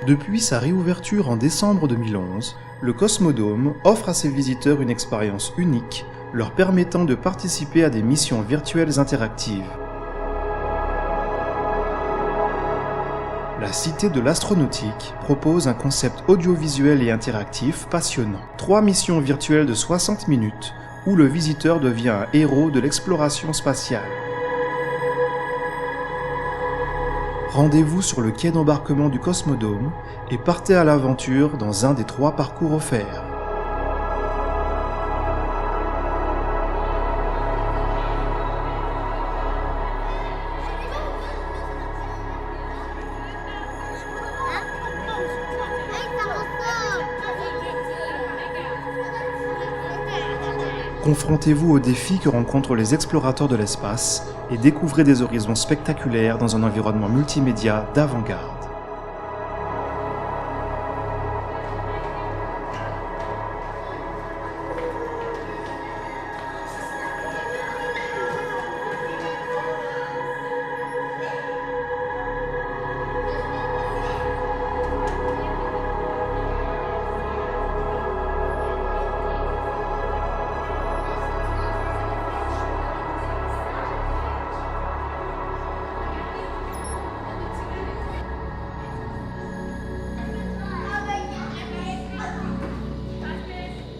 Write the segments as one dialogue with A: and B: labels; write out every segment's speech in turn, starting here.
A: Depuis sa réouverture en décembre 2011, le Cosmodome offre à ses visiteurs une expérience unique, leur permettant de participer à des missions virtuelles interactives. La Cité de l'Astronautique propose un concept audiovisuel et interactif passionnant. 3 missions virtuelles de 60 minutes où le visiteur devient un héros de l'exploration spatiale. Rendez-vous sur le quai d'embarquement du Cosmodome et partez à l'aventure dans un des 3 parcours offerts. Confrontez-vous aux défis que rencontrent les explorateurs de l'espace et découvrez des horizons spectaculaires dans un environnement multimédia d'avant-garde.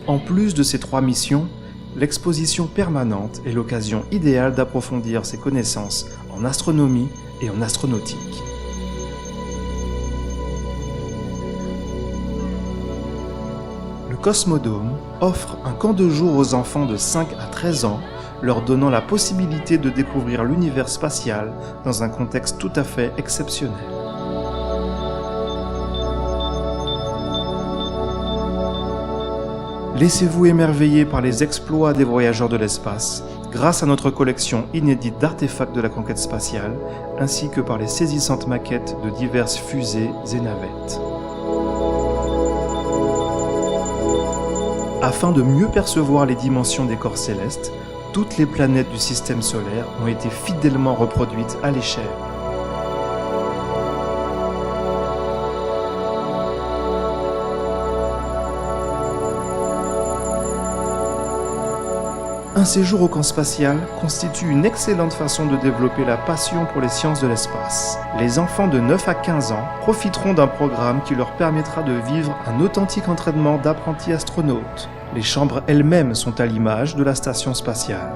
A: En plus de ces 3 missions, l'exposition permanente est l'occasion idéale d'approfondir ses connaissances en astronomie et en astronautique. Le Cosmodome offre un camp de jour aux enfants de 5 à 13 ans, leur donnant la possibilité de découvrir l'univers spatial dans un contexte tout à fait exceptionnel. Laissez-vous émerveiller par les exploits des voyageurs de l'espace, grâce à notre collection inédite d'artefacts de la conquête spatiale, ainsi que par les saisissantes maquettes de diverses fusées et navettes. Afin de mieux percevoir les dimensions des corps célestes, toutes les planètes du système solaire ont été fidèlement reproduites à l'échelle. Un séjour au camp spatial constitue une excellente façon de développer la passion pour les sciences de l'espace. Les enfants de 9 à 15 ans profiteront d'un programme qui leur permettra de vivre un authentique entraînement d'apprentis astronautes. Les chambres elles-mêmes sont à l'image de la station spatiale.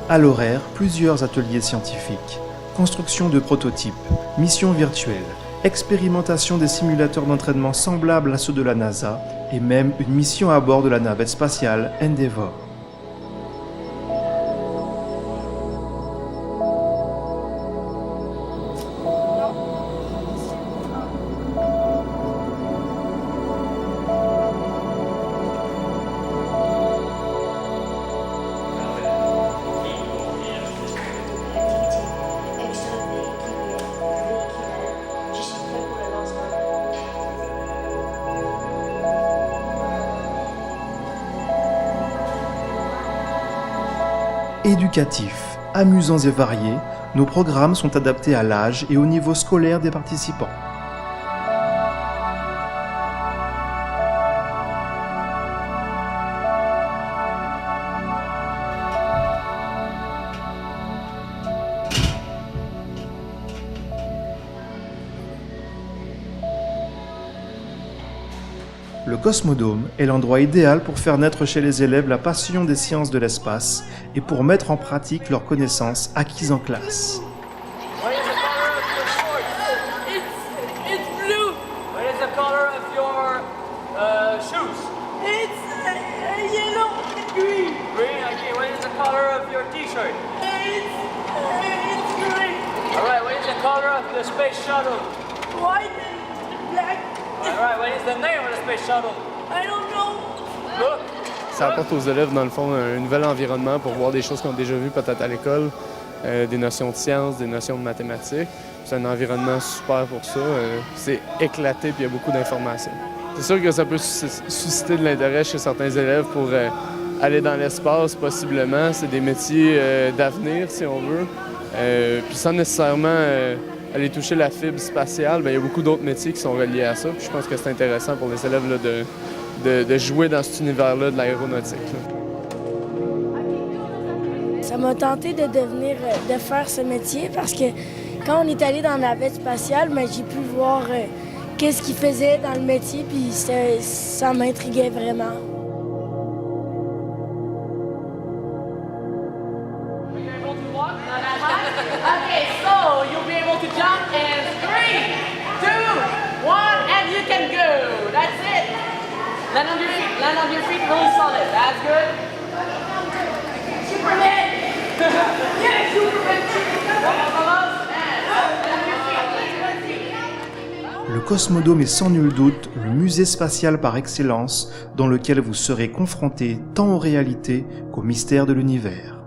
A: À l'horaire, plusieurs ateliers scientifiques, construction de prototypes, missions virtuelles, expérimentation des simulateurs d'entraînement semblables à ceux de la NASA et même une mission à bord de la navette spatiale Endeavour. Éducatifs, amusants et variés, nos programmes sont adaptés à l'âge et au niveau scolaire des participants. Le Cosmodome est l'endroit idéal pour faire naître chez les élèves la passion des sciences de l'espace et pour mettre en pratique leurs connaissances acquises en classe.
B: What is the color of your shorts?
C: It's blue.
B: What is the color of your shoes?
C: It's yellow and green.
B: Green. Okay. What is the color of your T-shirt?
C: It's green.
B: All right. What is the color of the space shuttle?
C: White and black.
B: All right. What is the name of the space shuttle?
C: I don't know.
B: Look.
D: Ça apporte aux élèves, dans le fond, un nouvel environnement pour voir des choses qu'ils ont déjà vues peut-être à l'école, des notions de sciences, des notions de mathématiques. C'est un environnement super pour ça. C'est éclaté puis il y a beaucoup d'informations. C'est sûr que ça peut susciter de l'intérêt chez certains élèves pour aller dans l'espace, possiblement. C'est des métiers d'avenir, si on veut. Puis sans nécessairement aller toucher la fibre spatiale, bien, il y a beaucoup d'autres métiers qui sont reliés à ça. Puis je pense que c'est intéressant pour les élèves là, de jouer dans cet univers-là de l'aéronautique.
E: Ça m'a tenté de faire ce métier parce que quand on est allé dans la navette spatiale, ben, j'ai pu voir qu'est-ce qu'ils faisaient dans le métier, puis ça m'intriguait vraiment.
B: Okay, so you'll be able to jump in 3, 2, 1, and you can go. That's it. Land on your feet really solid. That's good. Superman! Yeah, Superman!
A: Le Cosmodome est sans nul doute le musée spatial par excellence dans lequel vous serez confronté tant aux réalités qu'aux mystères de l'univers.